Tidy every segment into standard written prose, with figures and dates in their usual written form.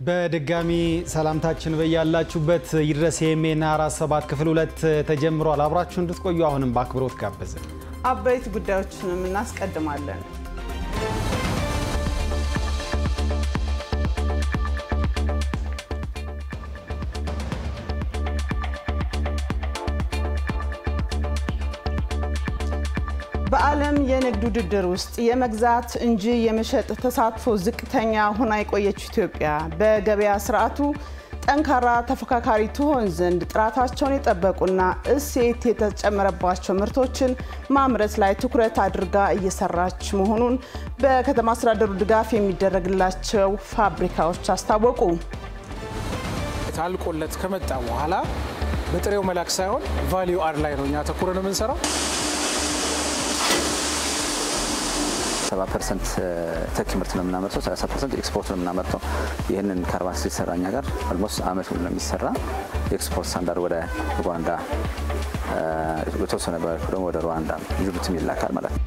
በድጋሚ ሰላምታችን በያላችሁበት ይድረስ የሜና 47 ክፍል 2 ተጀምሯል። አብራችሁ እንድትቆዩ አሁንም በአክብሮት ጋበዝን። አበይት ጉዳዮችንም እናስቀድማለን። በዓለም የንግድ ውድድር ውስጥ የመግዛት እንጂ የመሸጥ ተሳትፎ ዝቅተኛ ሆና የቆየችው ኢትዮጵያ በገበያ ስርዓቱ ጠንካራ ተፎካካሪ ትሆን ዘንድ ጥራታቸውን የጠበቁና እሴት የተጨመረባቸው ምርቶችን ማምረት ላይ ትኩረት አድርጋ እየሰራች መሆኑን በከተማ አስተዳደሩ ድጋፍ የሚደረግላቸው ፋብሪካዎች አስታወቁ። ታልቆለት ከመጣ በኋላ በጥሬው መላክ ሳይሆን ቫልዩ አድ ላይ ነው ተኩረን የምንሰራው። 70% ተኪ ምርት ነው የምናመርተው 30% ኤክስፖርት ነው የምናመርተው። ይሄንን ካርባን ሲሰራኛ ጋር almost አመት ሁሉ ነው የሚሰራ። ኤክስፖርት ስታንዳርድ ወደ ሩዋንዳ የተወሰነ ደግሞ ወደ ሩዋንዳ ጅቡቲ ይላካል ማለት ነው።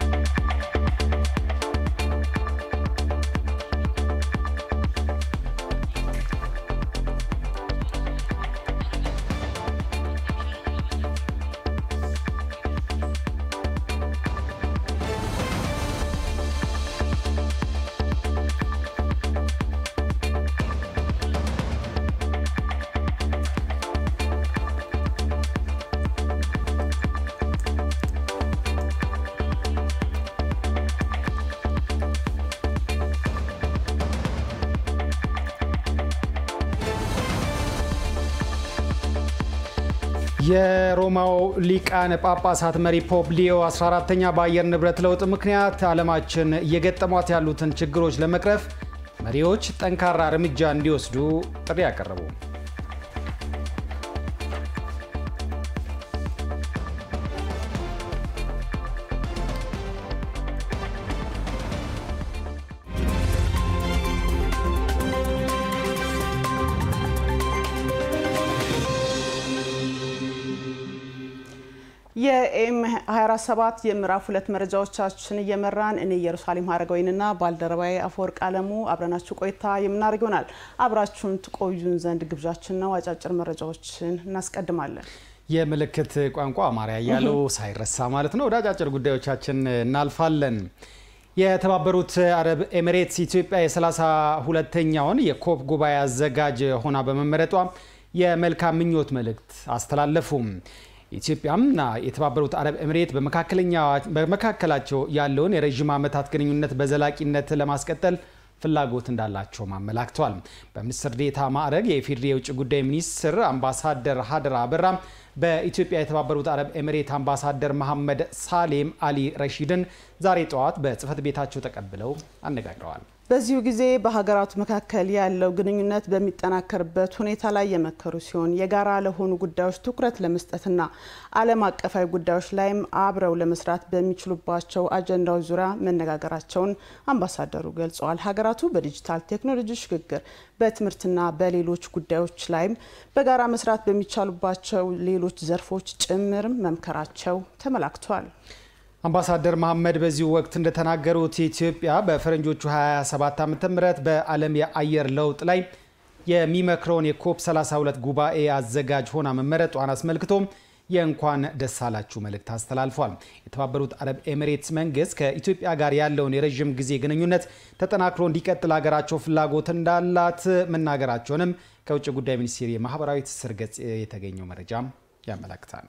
የሮማው ሊቃነ ጳጳሳት መሪ ፖፕ ሊዮ 14ኛ በአየር ንብረት ለውጥ ምክንያት ዓለማችን እየገጠሟት ያሉትን ችግሮች ለመቅረፍ መሪዎች ጠንካራ እርምጃ እንዲወስዱ ጥሪ ያቀረቡ። የኤም 24/7 የምዕራፍ 2 መረጃዎቻችን እየመራን እኔ ኢየሩሳሌም ሀረጋዊንና ባልደረባዬ አፈወርቅ አለሙ አብረናችሁ ቆይታ የምናደርግ ይሆናል። አብራችሁን ትቆዩን ዘንድ ግብዣችን ነው። አጫጭር መረጃዎችን እናስቀድማለን። የምልክት ቋንቋ አማርኛ ያለው ሳይረሳ ማለት ነው። ወደ አጫጭር ጉዳዮቻችን እናልፋለን። የተባበሩት አረብ ኤሚሬትስ ኢትዮጵያ የ32ኛውን የኮፕ ጉባኤ አዘጋጅ ሆና በመመረጧ የመልካም ምኞት መልእክት አስተላለፉም። ኢትዮጵያና የተባበሩት አረብ ኤሚሬት በመካከላቸው ያለውን የረጅም ዓመታት ግንኙነት በዘላቂነት ለማስቀጠል ፍላጎት እንዳላቸው ማመላክተዋል። በሚኒስትር ዴኤታ ማዕረግ የኢፌዴሪ የውጭ ጉዳይ ሚኒስትር አምባሳደር ሀደራ አበራ በኢትዮጵያ የተባበሩት አረብ ኤሚሬት አምባሳደር መሐመድ ሳሌም አሊ ረሺድን ዛሬ ጠዋት በጽህፈት ቤታቸው ተቀብለው አነጋግረዋል። በዚሁ ጊዜ በሀገራቱ መካከል ያለው ግንኙነት በሚጠናከርበት ሁኔታ ላይ የመከሩ ሲሆን የጋራ ለሆኑ ጉዳዮች ትኩረት ለመስጠትና ዓለም አቀፋዊ ጉዳዮች ላይም አብረው ለመስራት በሚችሉባቸው አጀንዳዎች ዙሪያ መነጋገራቸውን አምባሳደሩ ገልጸዋል። ሀገራቱ በዲጂታል ቴክኖሎጂ ሽግግር፣ በትምህርትና በሌሎች ጉዳዮች ላይም በጋራ መስራት በሚቻሉባቸው ሌሎች ዘርፎች ጭምር መምከራቸው ተመላክቷል። አምባሳደር መሐመድ በዚሁ ወቅት እንደተናገሩት ኢትዮጵያ በፈረንጆቹ 27 ዓመተ ምህረት በዓለም የአየር ለውጥ ላይ የሚመክረውን የኮፕ 32 ጉባኤ አዘጋጅ ሆና መመረጧን አስመልክቶ የእንኳን ደስ አላችሁ መልእክት አስተላልፏል። የተባበሩት አረብ ኤሚሬትስ መንግስት ከኢትዮጵያ ጋር ያለውን የረጅም ጊዜ ግንኙነት ተጠናክሮ እንዲቀጥል ሀገራቸው ፍላጎት እንዳላት መናገራቸውንም ከውጭ ጉዳይ ሚኒስቴር የማህበራዊ ትስስር ገጽ የተገኘው መረጃ ያመለክታል።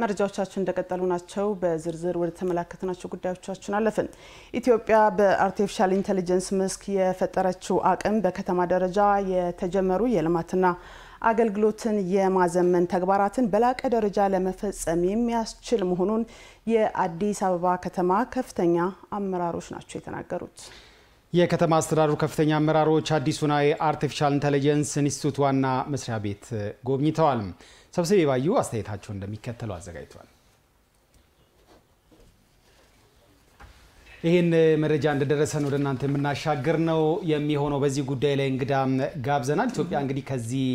መረጃዎቻችን እንደቀጠሉ ናቸው። በዝርዝር ወደ ተመላከትናቸው ጉዳዮቻችን አለፍን። ኢትዮጵያ በአርቲፊሻል ኢንተለጀንስ መስክ የፈጠረችው አቅም በከተማ ደረጃ የተጀመሩ የልማትና አገልግሎትን የማዘመን ተግባራትን በላቀ ደረጃ ለመፈጸም የሚያስችል መሆኑን የአዲስ አበባ ከተማ ከፍተኛ አመራሮች ናቸው የተናገሩት። የከተማ አስተዳደሩ ከፍተኛ አመራሮች አዲሱን የአርቲፊሻል ኢንተለጀንስ ኢንስቲትዩት ዋና መስሪያ ቤት ጎብኝተዋል። ሰብስቤ ባዩ አስተያየታቸውን እንደሚከተለው አዘጋጅቷል። ይህን መረጃ እንደደረሰን ወደ እናንተ የምናሻገር ነው የሚሆነው። በዚህ ጉዳይ ላይ እንግዳ ጋብዘናል። ኢትዮጵያ እንግዲህ ከዚህ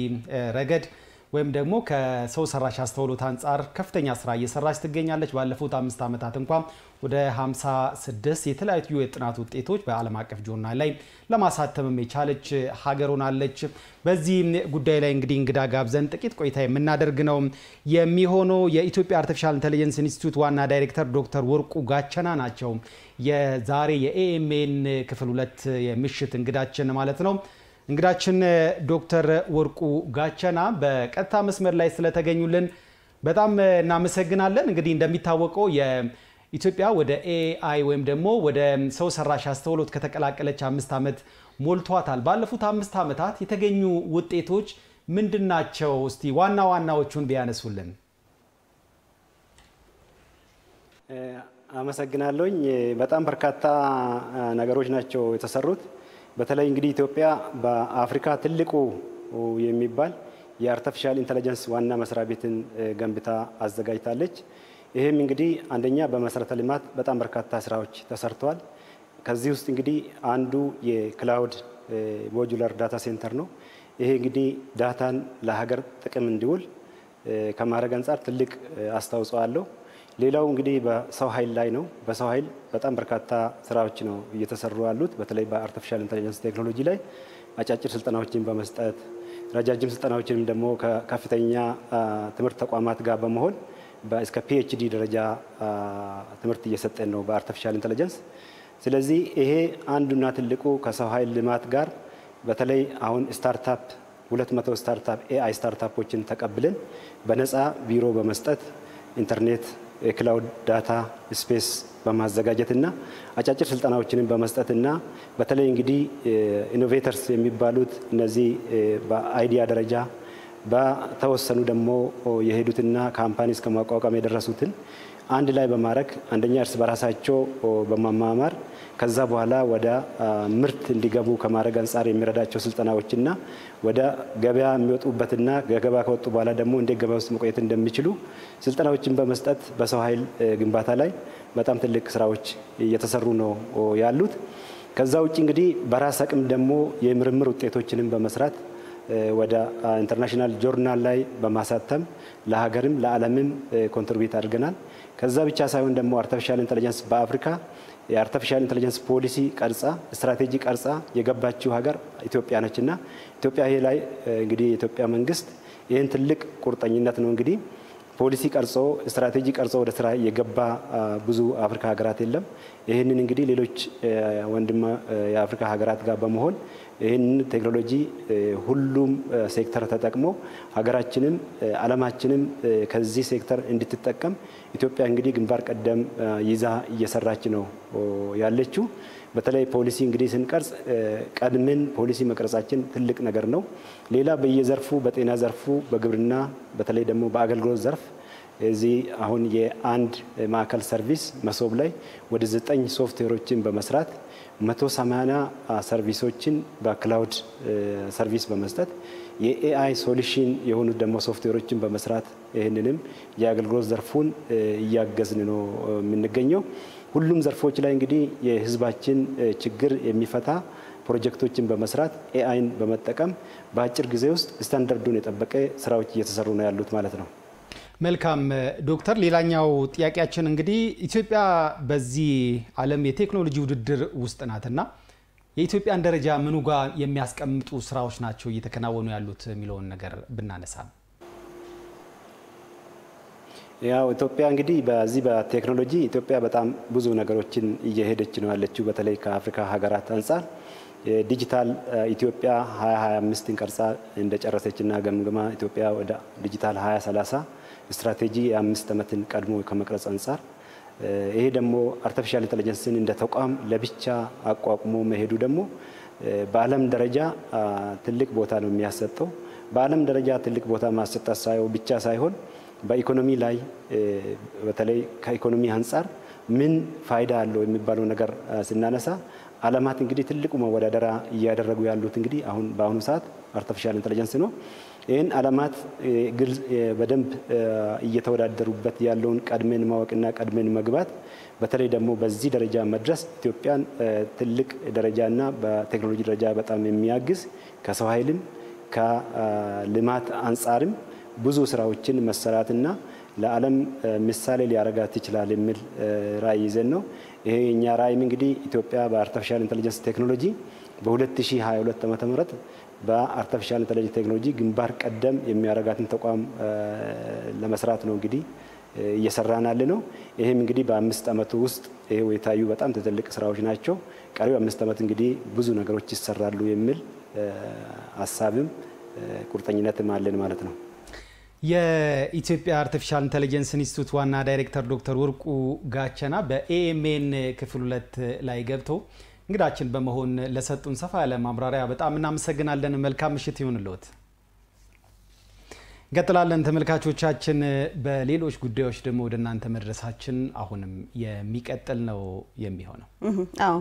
ረገድ ወይም ደግሞ ከሰው ሰራሽ አስተውሎት አንጻር ከፍተኛ ስራ እየሰራች ትገኛለች። ባለፉት 5 ዓመታት እንኳን ወደ 56 የተለያዩ የጥናት ውጤቶች በዓለም አቀፍ ጆርናል ላይ ለማሳተም የቻለች ሀገር ሆናለች። በዚህ ጉዳይ ላይ እንግዲህ እንግዳ ጋብዘን ጥቂት ቆይታ የምናደርግ ነው የሚሆነው። የኢትዮጵያ አርቲፊሻል ኢንተለጀንስ ኢንስቲትዩት ዋና ዳይሬክተር ዶክተር ወርቁ ጋቸና ናቸው የዛሬ የኤኤምኤን ክፍል 2 የምሽት እንግዳችን ማለት ነው። እንግዳችን ዶክተር ወርቁ ጋቸና በቀጥታ መስመር ላይ ስለተገኙልን በጣም እናመሰግናለን። እንግዲህ እንደሚታወቀው የኢትዮጵያ ወደ ኤአይ ወይም ደግሞ ወደ ሰው ሰራሽ አስተውሎት ከተቀላቀለች 5 ዓመት ሞልቷታል። ባለፉት 5 ዓመታት የተገኙ ውጤቶች ምንድናቸው? እስቲ ዋና ዋናዎቹን ቢያነሱልን። አመሰግናለሁኝ። በጣም በርካታ ነገሮች ናቸው የተሰሩት። በተለይ እንግዲህ ኢትዮጵያ በአፍሪካ ትልቁ የሚባል የአርቲፊሻል ኢንተለጀንስ ዋና መስሪያ ቤትን ገንብታ አዘጋጅታለች። ይህም እንግዲህ አንደኛ በመሰረተ ልማት በጣም በርካታ ስራዎች ተሰርተዋል። ከዚህ ውስጥ እንግዲህ አንዱ የክላውድ ሞጁላር ዳታ ሴንተር ነው። ይሄ እንግዲህ ዳታን ለሀገር ጥቅም እንዲውል ከማድረግ አንጻር ትልቅ አስተዋጽኦ አለው። ሌላው እንግዲህ በሰው ኃይል ላይ ነው። በሰው ኃይል በጣም በርካታ ስራዎች ነው እየተሰሩ ያሉት። በተለይ በአርቲፊሻል ኢንተለጀንስ ቴክኖሎጂ ላይ አጫጭር ስልጠናዎችን በመስጠት ረጃጅም ስልጠናዎችንም ደግሞ ከከፍተኛ ትምህርት ተቋማት ጋር በመሆን እስከ ፒኤችዲ ደረጃ ትምህርት እየሰጠን ነው በአርቲፊሻል ኢንተለጀንስ። ስለዚህ ይሄ አንዱና ትልቁ ከሰው ኃይል ልማት ጋር በተለይ አሁን ስታርታፕ 200 ስታርታፕ ኤአይ ስታርታፖችን ተቀብለን በነፃ ቢሮ በመስጠት ኢንተርኔት የክላውድ ዳታ ስፔስ በማዘጋጀትና አጫጭር ስልጠናዎችንን በመስጠትና በተለይ እንግዲህ ኢኖቬተርስ የሚባሉት እነዚህ በአይዲያ ደረጃ በተወሰኑ ደግሞ የሄዱትና ካምፓኒ እስከ ማቋቋም የደረሱትን አንድ ላይ በማድረግ አንደኛ እርስ በራሳቸው በማማማር ከዛ በኋላ ወደ ምርት እንዲገቡ ከማድረግ አንጻር የሚረዳቸው ስልጠናዎችና ወደ ገበያ የሚወጡበትና ገበያ ከወጡ በኋላ ደግሞ እንዴት ገበያ ውስጥ መቆየት እንደሚችሉ ስልጠናዎችን በመስጠት በሰው ኃይል ግንባታ ላይ በጣም ትልቅ ስራዎች እየተሰሩ ነው ያሉት። ከዛ ውጭ እንግዲህ በራስ አቅም ደግሞ የምርምር ውጤቶችንም በመስራት ወደ ኢንተርናሽናል ጆርናል ላይ በማሳተም ለሀገርም ለዓለምም ኮንትሪቢዩት አድርገናል። ከዛ ብቻ ሳይሆን ደግሞ አርቲፊሻል ኢንተለጀንስ በአፍሪካ የአርቲፊሻል ኢንተለጀንስ ፖሊሲ ቀርጻ ስትራቴጂ ቀርጻ የገባችው ሀገር ኢትዮጵያ ነችና ኢትዮጵያ ይሄ ላይ እንግዲህ የኢትዮጵያ መንግስት ይህን ትልቅ ቁርጠኝነት ነው እንግዲህ ፖሊሲ ቀርጾ ስትራቴጂ ቀርጾ ወደ ስራ የገባ ብዙ አፍሪካ ሀገራት የለም። ይህንን እንግዲህ ሌሎች ወንድም የአፍሪካ ሀገራት ጋር በመሆን ይህንን ቴክኖሎጂ ሁሉም ሴክተር ተጠቅሞ ሀገራችንም ዓለማችንም ከዚህ ሴክተር እንድትጠቀም ኢትዮጵያ እንግዲህ ግንባር ቀደም ይዛ እየሰራች ነው ያለችው። በተለይ ፖሊሲ እንግዲህ ስንቀርጽ ቀድመን ፖሊሲ መቅረጻችን ትልቅ ነገር ነው። ሌላ በየዘርፉ በጤና ዘርፉ በግብርና በተለይ ደግሞ በአገልግሎት ዘርፍ እዚህ አሁን የአንድ ማዕከል ሰርቪስ መሶብ ላይ ወደ 9 ሶፍትዌሮችን በመስራት 180 ሰርቪሶችን በክላውድ ሰርቪስ በመስጠት የኤአይ ሶሉሽን የሆኑት ደግሞ ሶፍትዌሮችን በመስራት ይህንንም የአገልግሎት ዘርፉን እያገዝን ነው የምንገኘው። ሁሉም ዘርፎች ላይ እንግዲህ የህዝባችን ችግር የሚፈታ ፕሮጀክቶችን በመስራት ኤአይን በመጠቀም በአጭር ጊዜ ውስጥ ስታንዳርዱን የጠበቀ ስራዎች እየተሰሩ ነው ያሉት ማለት ነው። መልካም ዶክተር፣ ሌላኛው ጥያቄያችን እንግዲህ ኢትዮጵያ በዚህ ዓለም የቴክኖሎጂ ውድድር ውስጥ ናትና የኢትዮጵያን ደረጃ ምኑ ጋር የሚያስቀምጡ ስራዎች ናቸው እየተከናወኑ ያሉት የሚለውን ነገር ብናነሳ። ያው ኢትዮጵያ እንግዲህ በዚህ በቴክኖሎጂ ኢትዮጵያ በጣም ብዙ ነገሮችን እየሄደች ነው ያለችው። በተለይ ከአፍሪካ ሀገራት አንጻር ዲጂታል ኢትዮጵያ 2025 ቀርጻ እንደጨረሰችና ገምግማ ኢትዮጵያ ወደ ዲጂታል 2030 ስትራቴጂ የ5 ዓመትን ቀድሞ ከመቅረጽ አንጻር ይሄ ደግሞ አርቲፊሻል ኢንተለጀንስን እንደ ተቋም ለብቻ አቋቁሞ መሄዱ ደግሞ በዓለም ደረጃ ትልቅ ቦታ ነው የሚያሰጠው። በዓለም ደረጃ ትልቅ ቦታ ማሰጠት ብቻ ሳይሆን በኢኮኖሚ ላይ በተለይ ከኢኮኖሚ አንጻር ምን ፋይዳ አለው የሚባለው ነገር ስናነሳ ዓለማት እንግዲህ ትልቁ መወዳደሪያ እያደረጉ ያሉት እንግዲህ በአሁኑ ሰዓት አርቲፊሻል ኢንተለጀንስ ነው። ይህን ዓለማት በደንብ እየተወዳደሩበት ያለውን ቀድመን ማወቅና ቀድመን መግባት በተለይ ደግሞ በዚህ ደረጃ መድረስ ኢትዮጵያን ትልቅ ደረጃና በቴክኖሎጂ ደረጃ በጣም የሚያግዝ ከሰው ኃይልም ከልማት አንጻርም ብዙ ስራዎችን መሰራትና ለዓለም ምሳሌ ሊያረጋት ይችላል የሚል ራዕይ ይዘን ነው። ይሄ የኛ ራዕይም እንግዲህ ኢትዮጵያ በአርቲፊሻል ኢንተለጀንስ ቴክኖሎጂ በ2022 ዓ.ም በአርቲፊሻል ኢንተለጀንስ ቴክኖሎጂ ግንባር ቀደም የሚያረጋትን ተቋም ለመስራት ነው እንግዲህ እየሰራን ያለ ነው። ይሄም እንግዲህ በ5 ዓመቱ ውስጥ ይሄው የታዩ በጣም ትልቅ ስራዎች ናቸው። ቀሪው 5 ዓመት እንግዲህ ብዙ ነገሮች ይሰራሉ የሚል ሀሳብም ቁርጠኝነትም አለን ማለት ነው። የኢትዮጵያ አርቲፊሻል ኢንተለጀንስ ኢንስቲትዩት ዋና ዳይሬክተር ዶክተር ወርቁ ጋቸና በኤኤምኤን ክፍል 2 ላይ ገብተው እንግዳችን በመሆን ለሰጡን ሰፋ ያለ ማብራሪያ በጣም እናመሰግናለን። መልካም ምሽት ይሁንልዎት። እንቀጥላለን ተመልካቾቻችን። በሌሎች ጉዳዮች ደግሞ ወደ እናንተ መድረሳችን አሁንም የሚቀጥል ነው የሚሆነው። አዎ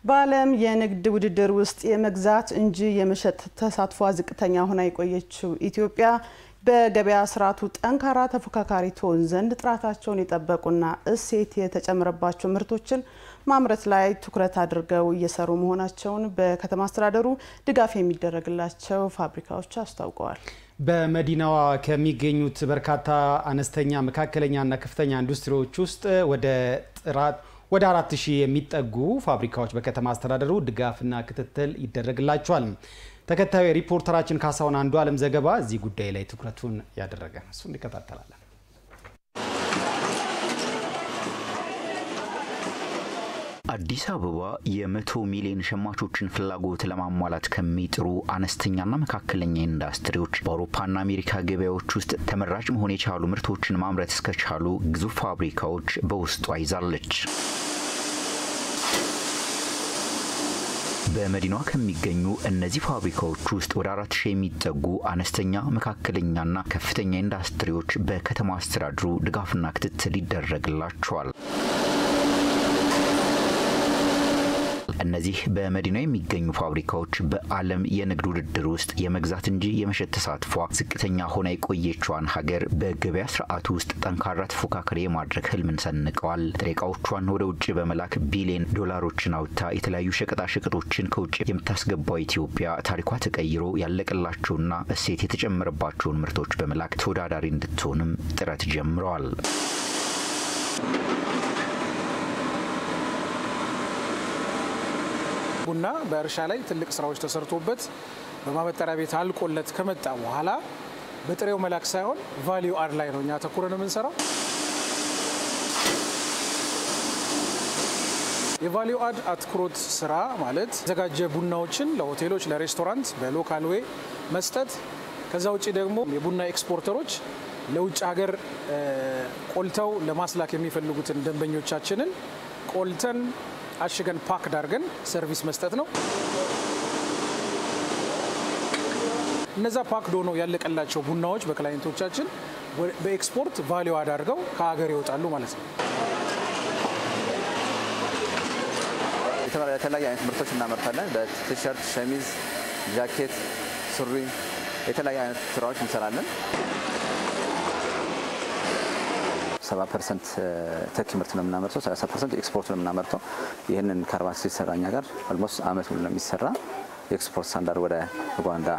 በዓለም የንግድ ውድድር ውስጥ የመግዛት እንጂ የመሸጥ ተሳትፎ ዝቅተኛ ሆና የቆየችው ኢትዮጵያ በገበያ ስርዓቱ ጠንካራ ተፎካካሪ ትሆን ዘንድ ጥራታቸውን የጠበቁና እሴት የተጨመረባቸው ምርቶችን ማምረት ላይ ትኩረት አድርገው እየሰሩ መሆናቸውን በከተማ አስተዳደሩ ድጋፍ የሚደረግላቸው ፋብሪካዎች አስታውቀዋል። በመዲናዋ ከሚገኙት በርካታ አነስተኛ መካከለኛና ከፍተኛ ኢንዱስትሪዎች ውስጥ ወደ 4000 የሚጠጉ ፋብሪካዎች በከተማ አስተዳደሩ ድጋፍና ክትትል ይደረግላቸዋል። ተከታዩ ሪፖርተራችን ካሳውን አንዱ ዓለም ዘገባ እዚህ ጉዳይ ላይ ትኩረቱን ያደረገ እሱ እንከታተላለን። አዲስ አበባ የ100 ሚሊዮን ሸማቾችን ፍላጎት ለማሟላት ከሚጥሩ አነስተኛና መካከለኛ ኢንዱስትሪዎች በአውሮፓና አሜሪካ ገበያዎች ውስጥ ተመራጭ መሆን የቻሉ ምርቶችን ማምረት እስከቻሉ ግዙፍ ፋብሪካዎች በውስጧ ይዛለች። በመዲናዋ ከሚገኙ እነዚህ ፋብሪካዎች ውስጥ ወደ 4000 የሚጠጉ አነስተኛ መካከለኛና ከፍተኛ ኢንዱስትሪዎች በከተማ አስተዳደሩ ድጋፍና ክትትል ይደረግላቸዋል። እነዚህ በመዲናው የሚገኙ ፋብሪካዎች በዓለም የንግድ ውድድር ውስጥ የመግዛት እንጂ የመሸጥ ተሳትፎ ዝቅተኛ ሆና የቆየችዋን ሀገር በገበያ ስርዓቱ ውስጥ ጠንካራ ተፎካካሪ የማድረግ ህልምን ሰንቀዋል። ጥሬ ዕቃዎቿን ወደ ውጭ በመላክ ቢሊዮን ዶላሮችን አውጥታ የተለያዩ ሸቀጣሸቀጦችን ከውጭ የምታስገባው ኢትዮጵያ ታሪኳ ተቀይሮ ያለቀላቸውና እሴት የተጨመረባቸውን ምርቶች በመላክ ተወዳዳሪ እንድትሆንም ጥረት ጀምረዋል። ቡና በእርሻ ላይ ትልቅ ስራዎች ተሰርቶበት በማበጠሪያ ቤት አልቆለት ከመጣ በኋላ በጥሬው መላክ ሳይሆን ቫልዩ አድ ላይ ነው እኛ ተኩረን የምንሰራው። የቫልዩ አድ አትኩሮት ስራ ማለት ዘጋጀ ቡናዎችን ለሆቴሎች፣ ለሬስቶራንት በሎካል ዌይ መስጠት። ከዛ ውጪ ደግሞ የቡና ኤክስፖርተሮች ለውጭ ሀገር ቆልተው ለማስላክ የሚፈልጉትን ደንበኞቻችንን ቆልተን አሽገን ፓክ ዳርገን ሰርቪስ መስጠት ነው። እነዛ ፓክ ዶኖ ያለቀላቸው ቡናዎች በክላይንቶቻችን በኤክስፖርት ቫልዩ አድርገው ከሀገር ይወጣሉ ማለት ነው። የተለያዩ አይነት ምርቶች እናመርታለን። በቲሸርት፣ ሸሚዝ፣ ጃኬት፣ ሱሪ የተለያዩ አይነት ስራዎች እንሰራለን። 70% ተኪ ምርት ነው የምናመርተው፣ 30% ኤክስፖርት ነው የምናመርተው። ይህንን ካርባን ሲሰራኛ ጋር ኦልሞስት አመት ሙሉ ነው የሚሰራ። ኤክስፖርት ስታንዳርድ ወደ ኡጋንዳ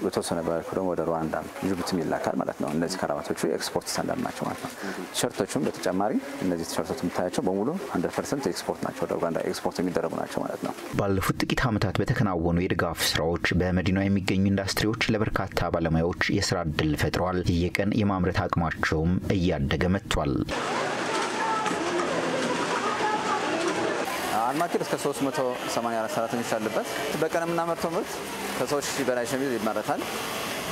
የተወሰነ ደግሞ ወደ ሩዋንዳ ጅቡቲ ይላካል ማለት ነው። እነዚህ ካራባቶቹ ኤክስፖርት ስታንዳርድ ናቸው ማለት ነው። ቲሸርቶቹም በተጨማሪ እነዚህ ቲሸርቶች የምታያቸው በሙሉ 100% ኤክስፖርት ናቸው፣ ወደ ኡጋንዳ ኤክስፖርት የሚደረጉ ናቸው ማለት ነው። ባለፉት ጥቂት ዓመታት በተከናወኑ የድጋፍ ስራዎች በመዲናው የሚገኙ ኢንዱስትሪዎች ለበርካታ ባለሙያዎች የስራ ዕድል ፈጥረዋል። የቀን የማምረት አቅማቸውም እያደገ መጥቷል። አልማኪር እስከ 384 ሰራተኞች አለበት። በቀን የምናመርተው ምርት ከ3000 በላይ ሸሚዝ ይመረታል።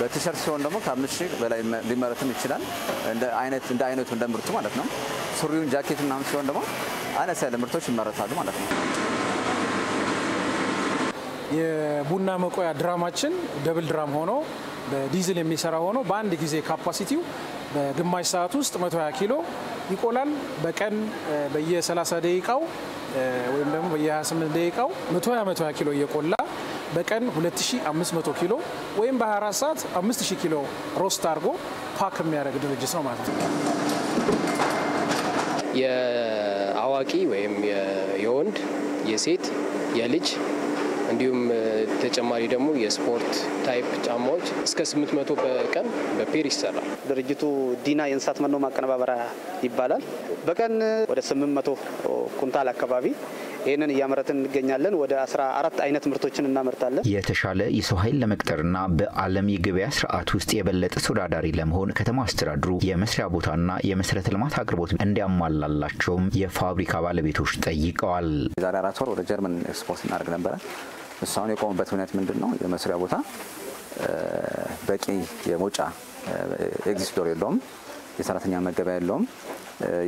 በቲሸርት ሲሆን ደግሞ ከ5000 በላይ ሊመረትም ይችላል እንደ አይነቱ እንደ ምርቱ ማለት ነው። ሱሪውን ጃኬት ምናምን ሲሆን ደግሞ አነስ ያለ ምርቶች ይመረታሉ ማለት ነው። የቡና መቆያ ድራማችን ደብል ድራም ሆኖ በዲዝል የሚሰራ ሆኖ በአንድ ጊዜ ካፓሲቲው በግማሽ ሰዓት ውስጥ 120 ኪሎ ይቆላል። በቀን በየ30 ደቂቃው ወይም ደግሞ በየ28 ደቂቃው 120 ኪሎ እየቆላ በቀን 2500 ኪሎ ወይም በ24 ሰዓት 5000 ኪሎ ሮስት አድርጎ ፓክ የሚያደርግ ድርጅት ነው ማለት ነው። የአዋቂ ወይም የወንድ የሴት የልጅ እንዲሁም ተጨማሪ ደግሞ የስፖርት ታይፕ ጫማዎች እስከ 800 በቀን በፔር ይሰራል። ድርጅቱ ዲና የእንስሳት መኖ ማቀነባበሪያ ይባላል። በቀን ወደ 800 ኩንታል አካባቢ ይህንን እያመረትን እንገኛለን። ወደ 14 አይነት ምርቶችን እናመርታለን። የተሻለ የሰው ኃይል ለመቅጠርና በዓለም የገበያ ስርዓት ውስጥ የበለጠ ተወዳዳሪ ለመሆን ከተማ አስተዳደሩ የመስሪያ ቦታና የመሰረተ ልማት አቅርቦት እንዲያሟላላቸውም የፋብሪካ ባለቤቶች ጠይቀዋል። የዛሬ 4 ወር ወደ ጀርመን ኤክስፖርት እናደርግ ነበረ። እሷን የቆመበት ምክንያት ምንድነው? የመስሪያ ቦታ በቂ የመውጫ ኤግዚት ዶር የለውም፣ የሰራተኛ መገበያ የለውም፣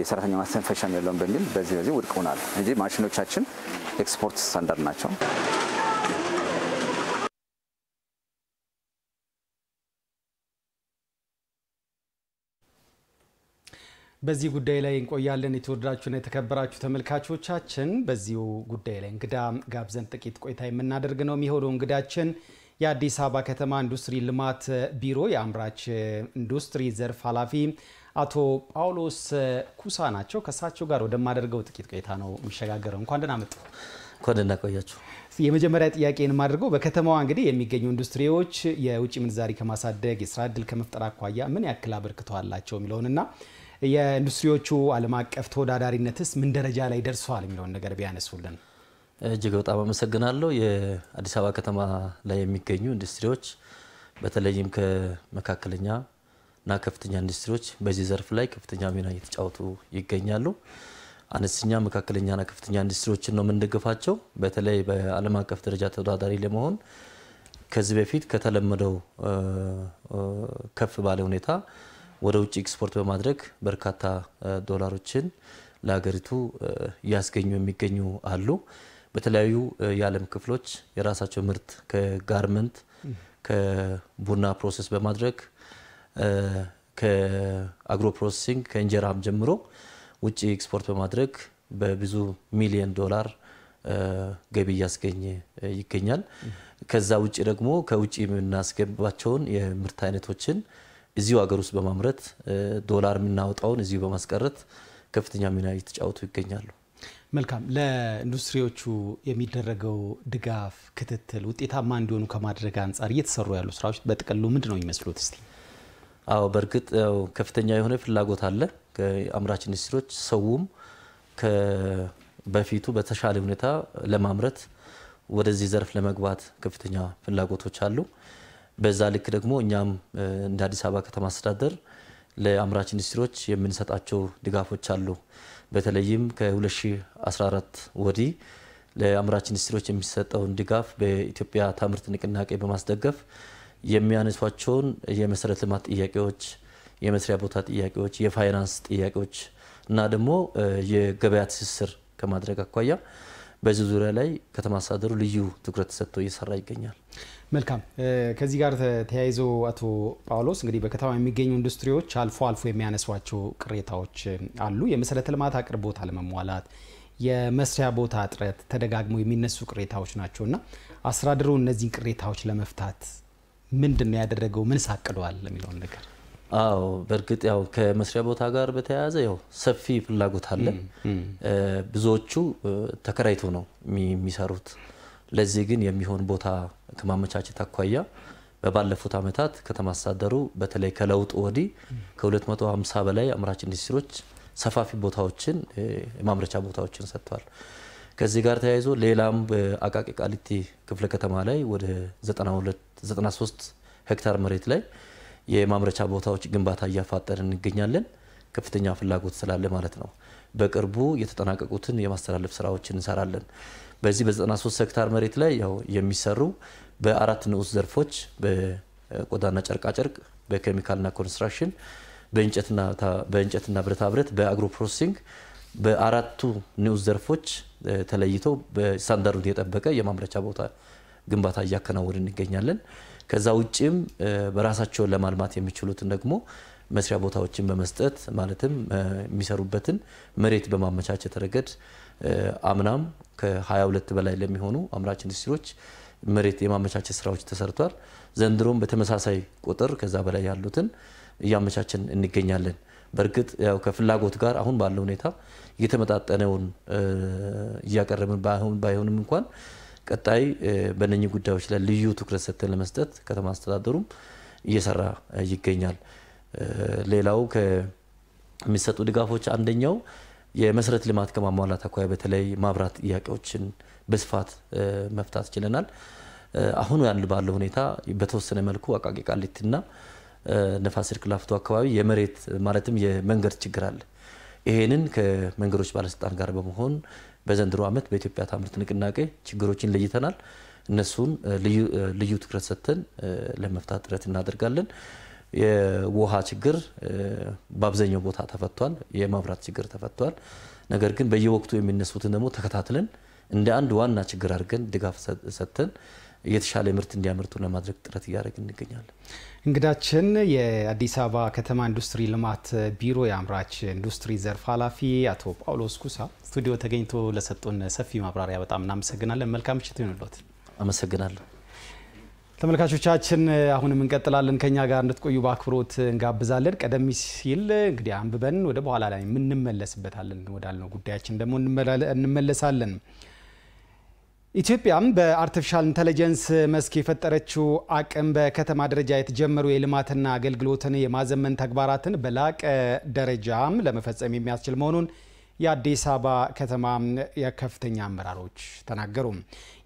የሰራተኛ ማስተንፈሻም የለውም በሚል በዚህ ውድቅ ሆናል እንጂ ማሽኖቻችን ኤክስፖርት ስታንዳርድ ናቸው። በዚህ ጉዳይ ላይ እንቆያለን። የተወደዳችሁና የተከበራችሁ ተመልካቾቻችን በዚሁ ጉዳይ ላይ እንግዳ ጋብዘን ጥቂት ቆይታ የምናደርግ ነው የሚሆነው። እንግዳችን የአዲስ አበባ ከተማ ኢንዱስትሪ ልማት ቢሮ የአምራች ኢንዱስትሪ ዘርፍ ኃላፊ አቶ ጳውሎስ ኩሳ ናቸው። ከሳቸው ጋር ወደማደርገው ጥቂት ቆይታ ነው የሚሸጋገረው። እንኳን ደህና መጡ። እንኳን ደህና ቆያችሁ። የመጀመሪያ ጥያቄን ማድረገው በከተማዋ እንግዲህ የሚገኙ ኢንዱስትሪዎች የውጭ ምንዛሪ ከማሳደግ የስራ ዕድል ከመፍጠር አኳያ ምን ያክል አበርክቶ አላቸው የሚለውንና የኢንዱስትሪዎቹ ዓለም አቀፍ ተወዳዳሪነትስ ምን ደረጃ ላይ ደርሷል የሚለውን ነገር ቢያነሱልን። እጅግ በጣም አመሰግናለሁ። የአዲስ አበባ ከተማ ላይ የሚገኙ ኢንዱስትሪዎች በተለይም ከመካከለኛና ከፍተኛ ኢንዱስትሪዎች በዚህ ዘርፍ ላይ ከፍተኛ ሚና እየተጫወቱ ይገኛሉ። አነስተኛ መካከለኛና ከፍተኛ ኢንዱስትሪዎችን ነው የምንደግፋቸው። በተለይ በዓለም አቀፍ ደረጃ ተወዳዳሪ ለመሆን ከዚህ በፊት ከተለመደው ከፍ ባለ ሁኔታ ወደ ውጭ ኤክስፖርት በማድረግ በርካታ ዶላሮችን ለሀገሪቱ ያስገኙ የሚገኙ አሉ። በተለያዩ የዓለም ክፍሎች የራሳቸው ምርት ከጋርመንት ከቡና ፕሮሰስ በማድረግ ከአግሮ ፕሮሰሲንግ ከእንጀራም ጀምሮ ውጭ ኤክስፖርት በማድረግ በብዙ ሚሊዮን ዶላር ገቢ ያስገኘ ይገኛል። ከዛ ውጭ ደግሞ ከውጭ የምናስገባቸውን የምርት አይነቶችን እዚሁ ሀገር ውስጥ በማምረት ዶላር የምናወጣውን እዚሁ በማስቀረት ከፍተኛ ሚና እየተጫወቱ ይገኛሉ። መልካም። ለኢንዱስትሪዎቹ የሚደረገው ድጋፍ ክትትል ውጤታማ እንዲሆኑ ከማድረግ አንጻር እየተሰሩ ያሉ ስራዎች በጥቅሉ ምንድነው የሚመስሉት እስቲ? አዎ በርግጥ ከፍተኛ የሆነ ፍላጎት አለ ከአምራች ኢንዱስትሪዎች። ሰውም በፊቱ በተሻለ ሁኔታ ለማምረት ወደዚህ ዘርፍ ለመግባት ከፍተኛ ፍላጎቶች አሉ። በዛ ልክ ደግሞ እኛም እንደ አዲስ አበባ ከተማ አስተዳደር ለአምራች ኢንዱስትሪዎች የምንሰጣቸው ድጋፎች አሉ። በተለይም ከ2014 ወዲህ ለአምራች ኢንዱስትሪዎች የሚሰጠውን ድጋፍ በኢትዮጵያ ታምርት ንቅናቄ በማስደገፍ የሚያነሷቸውን የመሰረተ ልማት ጥያቄዎች፣ የመስሪያ ቦታ ጥያቄዎች፣ የፋይናንስ ጥያቄዎች እና ደግሞ የገበያ ትስስር ከማድረግ አኳያ በዚህ ዙሪያ ላይ ከተማ አስተዳደሩ ልዩ ትኩረት ሰጥቶ እየሰራ ይገኛል። መልካም። ከዚህ ጋር ተያይዞ አቶ ጳውሎስ እንግዲህ በከተማ የሚገኙ ኢንዱስትሪዎች አልፎ የሚያነሷቸው ቅሬታዎች አሉ። የመሰረተ ልማት አቅርቦት አለመሟላት፣ የመስሪያ ቦታ እጥረት ተደጋግሞ የሚነሱ ቅሬታዎች ናቸውና አስተዳደሩ እነዚህን ቅሬታዎች ለመፍታት ምንድነው ያደረገው? ምን ሳቅዷል የሚለውን ነገር። አዎ በርግጥ ያው ከመስሪያ ቦታ ጋር በተያያዘ ያው ሰፊ ፍላጎት አለ። ብዙዎቹ ተከራይቶ ነው የሚሰሩት። ለዚህ ግን የሚሆን ቦታ ከማመቻቸት አኳያ በባለፉት አመታት ከተማ አስተዳደሩ በተለይ ከለውጥ ወዲህ ከ250 በላይ አምራች ኢንዱስትሪዎች ሰፋፊ ቦታዎችን የማምረቻ ቦታዎችን ሰጥቷል። ከዚህ ጋር ተያይዞ ሌላም በአቃቂ ቃሊቲ ክፍለ ከተማ ላይ ወደ 93 ሄክታር መሬት ላይ የማምረቻ ቦታዎች ግንባታ እያፋጠርን እንገኛለን። ከፍተኛ ፍላጎት ስላለ ማለት ነው። በቅርቡ የተጠናቀቁትን የማስተላለፍ ስራዎችን እንሰራለን። በዚህ በ93 ሄክታር መሬት ላይ ያው የሚሰሩ በአራት ንዑስ ዘርፎች በቆዳና ጨርቃጨርቅ በኬሚካልና ኮንስትራክሽን በእንጨትና ብረታ ብረት በአግሮ ፕሮሰሲንግ በአራቱ ንዑስ ዘርፎች ተለይተው በስታንዳርዱን የጠበቀ የማምረቻ ቦታ ግንባታ እያከናወንን እንገኛለን። ከዛ ውጪም በራሳቸው ለማልማት የሚችሉትን ደግሞ መስሪያ ቦታዎችን በመስጠት ማለትም የሚሰሩበትን መሬት በማመቻቸት ረገድ አምናም ከ22 በላይ ለሚሆኑ አምራች ኢንዱስትሪዎች መሬት የማመቻቸት ስራዎች ተሰርቷል። ዘንድሮም በተመሳሳይ ቁጥር ከዛ በላይ ያሉትን እያመቻቸን እንገኛለን። በርግጥ ያው ከፍላጎት ጋር አሁን ባለው ሁኔታ እየተመጣጠነውን እያቀረብን ባይሆንም እንኳን ቀጣይ በእነኚህ ጉዳዮች ላይ ልዩ ትኩረት ሰጥተን ለመስጠት ከተማ አስተዳደሩም እየሰራ ይገኛል። ሌላው ከሚሰጡ ድጋፎች አንደኛው የመሰረተ ልማት ከማሟላት አኳያ በተለይ ማብራት ጥያቄዎችን በስፋት መፍታት ችለናል። አሁን ባለው ሁኔታ በተወሰነ መልኩ አቃቂ ቃሊቲና ነፋስ ስልክ ላፍቶ አካባቢ የመሬት ማለትም የመንገድ ችግር አለ። ይሄንን ከመንገዶች ባለስልጣን ጋር በመሆን በዘንድሮ ዓመት በኢትዮጵያ ታምርት ንቅናቄ ችግሮችን ለይተናል። እነሱን ልዩ ትኩረት ሰጥተን ለመፍታት ጥረት እናደርጋለን። የውሃ ችግር በአብዛኛው ቦታ ተፈቷል። የማብራት ችግር ተፈቷል። ነገር ግን በየወቅቱ የሚነሱትን ደግሞ ተከታትለን እንደ አንድ ዋና ችግር አድርገን ድጋፍ ሰጥተን የተሻለ ምርት እንዲያመርቱ ለማድረግ ጥረት እያደረግን እንገኛለን። እንግዳችን የአዲስ አበባ ከተማ ኢንዱስትሪ ልማት ቢሮ የአምራች ኢንዱስትሪ ዘርፍ ኃላፊ አቶ ጳውሎስ ኩሳ ስቱዲዮ ተገኝቶ ለሰጡን ሰፊ ማብራሪያ በጣም እናመሰግናለን። መልካም ምሽት ይሁንልዎት። አመሰግናለሁ። ተመልካቾቻችን አሁንም እንቀጥላለን። ከኛ ጋር እንድትቆዩ በአክብሮት እንጋብዛለን። ቀደም ሲል እንግዲህ አንብበን ወደ በኋላ ላይ እንመለስበታለን ወዳልነው ጉዳያችን ደግሞ እንመለሳለን። ኢትዮጵያም በአርቲፊሻል ኢንተለጀንስ መስክ የፈጠረችው አቅም በከተማ ደረጃ የተጀመሩ የልማትና አገልግሎትን የማዘመን ተግባራትን በላቀ ደረጃም ለመፈጸም የሚያስችል መሆኑን የአዲስ አበባ ከተማ የከፍተኛ አመራሮች ተናገሩ።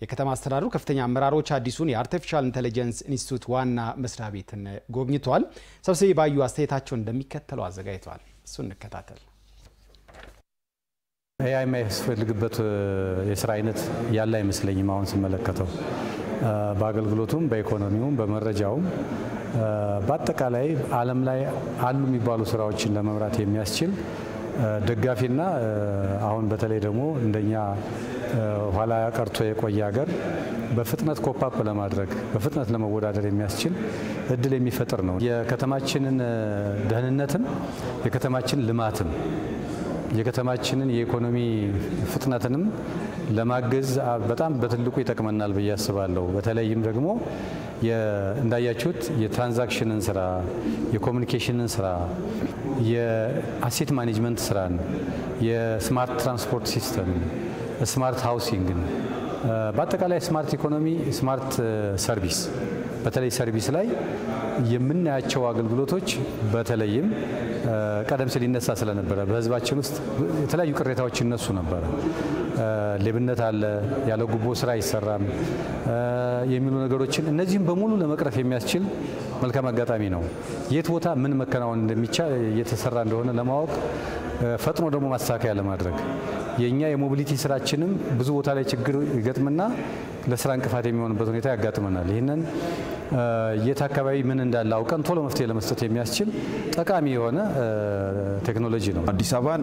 የከተማ አስተዳደሩ ከፍተኛ አመራሮች አዲሱን የአርቲፊሻል ኢንተለጀንስ ኢንስቲትዩት ዋና መስሪያ ቤትን ጎብኝተዋል። ሰብስቤ ባዩ አስተያየታቸውን እንደሚከተለው አዘጋጅተዋል። እሱን እንከታተል። AI የሚያስፈልግበት የስራ አይነት ያለ አይመስለኝም። አሁን ስመለከተው በአገልግሎቱም በኢኮኖሚውም በመረጃውም በአጠቃላይ ዓለም ላይ አሉ የሚባሉ ስራዎችን ለመምራት የሚያስችል ደጋፊና አሁን በተለይ ደግሞ እንደኛ ኋላ ቀርቶ የቆየ ሀገር በፍጥነት ኮፓፕ ለማድረግ በፍጥነት ለመወዳደር የሚያስችል እድል የሚፈጥር ነው። የከተማችንን ደህንነትም የከተማችን ልማትም የከተማችንን የኢኮኖሚ ፍጥነትንም ለማገዝ በጣም በትልቁ ይጠቅመናል ብዬ አስባለሁ። በተለይም ደግሞ እንዳያችሁት የትራንዛክሽንን ስራ፣ የኮሙኒኬሽንን ስራ፣ የአሴት ማኔጅመንት ስራን፣ የስማርት ትራንስፖርት ሲስተም፣ ስማርት ሃውሲንግን በአጠቃላይ ስማርት ኢኮኖሚ፣ ስማርት ሰርቪስ በተለይ ሰርቪስ ላይ የምናያቸው አገልግሎቶች በተለይም ቀደም ሲል ይነሳ ስለነበረ በህዝባችን ውስጥ የተለያዩ ቅሬታዎች ይነሱ ነበረ። ሌብነት አለ፣ ያለ ጉቦ ስራ አይሰራም የሚሉ ነገሮችን እነዚህም በሙሉ ለመቅረፍ የሚያስችል መልካም አጋጣሚ ነው። የት ቦታ ምን መከናወን እንደሚቻል እየተሰራ እንደሆነ ለማወቅ ፈጥኖ ደግሞ ማስተካከያ ለማድረግ የኛ የሞቢሊቲ ስራችንም ብዙ ቦታ ላይ ችግር ይገጥምና ለስራ እንቅፋት የሚሆንበት ሁኔታ ያጋጥመናል። ይህንን የት አካባቢ ምን እንዳለ አውቀን ቶሎ መፍትሄ ለመስጠት የሚያስችል ጠቃሚ የሆነ ቴክኖሎጂ ነው። አዲስ አበባን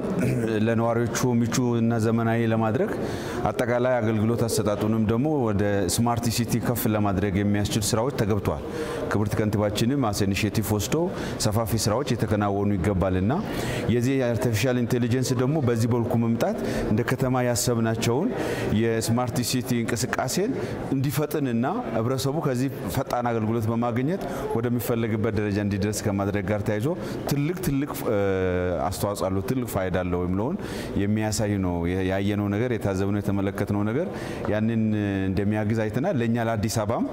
ለነዋሪዎቹ ምቹ እና ዘመናዊ ለማድረግ አጠቃላይ አገልግሎት አሰጣጡንም ደግሞ ወደ ስማርት ሲቲ ከፍ ለማድረግ የሚያስችል ስራዎች ተገብቷል። ክብርት ከንቲባችንም አስ ኢኒሼቲቭ ወስዶ ሰፋፊ ስራዎች የተከናወኑ ይገባልና የዚህ አርቲፊሻል ኢንተለጀንስ ደግሞ በዚህ በልኩ መምጣት እንደ ከተማ ያሰብናቸውን የስማርት ሲቲ እንቅስቃሴን እንዲፈጥንና ህብረተሰቡ ከዚህ ፈጣን አገልግሎት በማግኘት ወደሚፈለግበት ደረጃ እንዲደርስ ከማድረግ ጋር ተያይዞ ትልቅ አስተዋጽኦ አለው፣ ትልቅ ፋይዳ አለው የሚለውን የሚያሳይ ነው። ያየነው ነገር የታዘብነው የተመለከትነው ነገር ያንን እንደሚያግዝ አይተናል። ለኛ ለአዲስ አበባም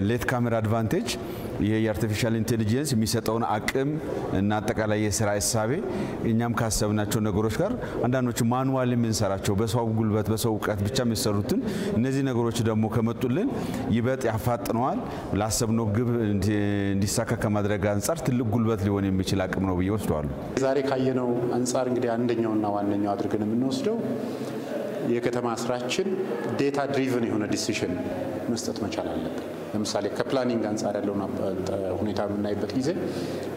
ሌት ካሜራ አድቫንቴጅ ይሄ የአርቲፊሻል ኢንተለጀንስ የሚሰጠውን አቅም እና አጠቃላይ የስራ እሳቤ እኛም ካሰብናቸው ነገሮች ጋር አንዳንዶቹ ማኑዋል የምንሰራቸው በሰው ጉልበት በሰው እውቀት ብቻ የሚሰሩትን እነዚህ ነገሮች ደግሞ ከመጡልን ይበጥ ያፋጥነዋል። ላሰብነው ግብ እንዲሳካ ከማድረግ አንጻር ትልቅ ጉልበት ሊሆን የሚችል አቅም ነው ብዬ ወስደዋለሁ። ዛሬ ካየነው አንጻር እንግዲህ አንደኛውና ዋነኛው አድርገን የምንወስደው የከተማ ስራችን ዴታ ድሪቨን የሆነ ዲሲሽን መስጠት መቻል አለብን። ለምሳሌ ከፕላኒንግ አንጻር ያለውን ሁኔታ የምናይበት ጊዜ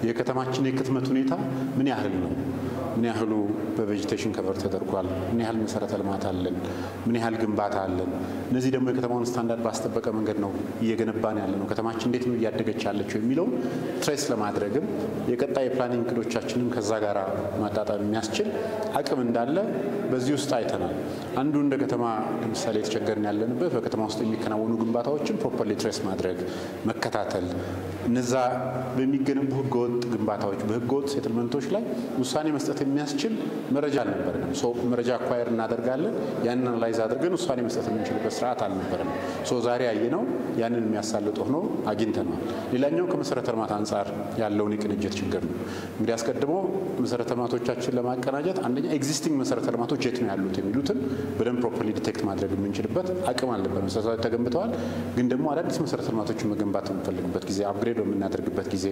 የከተማችን የክትመት ሁኔታ ምን ያህል ነው? ምን ያህሉ በቬጂቴሽን ከቨር ተደርጓል? ምን ያህል መሰረተ ልማት አለን? ምን ያህል ግንባታ አለን? እነዚህ ደግሞ የከተማውን ስታንዳርድ ባስጠበቀ መንገድ ነው እየገነባን ያለ ነው። ከተማችን እንዴት ነው እያደገች ያለችው የሚለውን ትሬስ ለማድረግም የቀጣይ የፕላኒንግ እቅዶቻችንን ከዛ ጋር ማጣጣም የሚያስችል አቅም እንዳለ በዚህ ውስጥ አይተናል። አንዱ እንደ ከተማ ለምሳሌ የተቸገርን ያለንበት በከተማ ውስጥ የሚከናወኑ ግንባታዎችን ፕሮፐርሊ ትሬስ ማድረግ፣ መከታተል፣ እነዛ በሚገነቡ ህገወጥ ግንባታዎች በህገወጥ ሴትልመንቶች ላይ ውሳኔ መስጠት የሚያስችል መረጃ አልነበረንም። መረጃ አኳየር እናደርጋለን፣ ያንን አናላይዝ አድርገን ውሳኔ መስጠት የምንችልበት ስርዓት አልነበረንም። ዛሬ ያየነው ያንን የሚያሳልጥ ሆኖ አግኝተነዋል። ሌላኛው ከመሰረተ ልማት አንጻር ያለውን የቅንጅት ችግር ነው። እንግዲህ አስቀድሞ መሰረተ ልማቶቻችን ለማቀናጀት አንደኛ ኤግዚስቲንግ መሰረተ ልማቶች የት ነው ያሉት የሚሉትን በደንብ ፕሮፐርሊ ዲቴክት ማድረግ የምንችልበት አቅም አልነበረም። መሰረተ ተገንብተዋል፣ ግን ደግሞ አዳዲስ መሰረተ ልማቶችን መገንባት በምንፈልግበት ጊዜ አፕግሬድ በምናደርግበት ጊዜ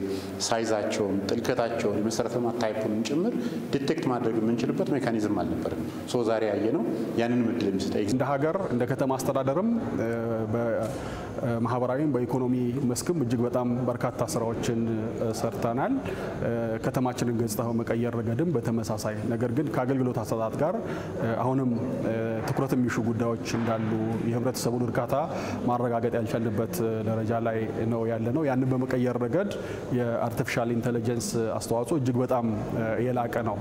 ሳይዛቸውን፣ ጥልቀታቸውን፣ የመሰረተ ልማት ታይፑን ጭምር ዲቴክት ማድረግ የምንችልበት ሜካኒዝም አልነበረም። ዛሬ ያየነው ያንን ምድል የሚሰጠው እንደ ሀገር እንደ ከተማ አስተዳደርም በማህበራዊም በኢኮኖሚ መስክም እጅግ በጣም በርካታ ስራዎችን ሰርተናል። ከተማችንን ገጽታ በመቀየር ረገድም በተመሳሳይ ነገር ግን ከአገልግሎት አሰጣጥ ጋር አሁንም ትኩረት የሚሹ ጉዳዮች እንዳሉ የህብረተሰቡን እርካታ ማረጋገጥ ያልቻልንበት ደረጃ ላይ ነው ያለነው። ያንን በመቀየር ረገድ የአርቲፊሻል ኢንተለጀንስ አስተዋጽኦ እጅግ በጣም የላቀ ነው።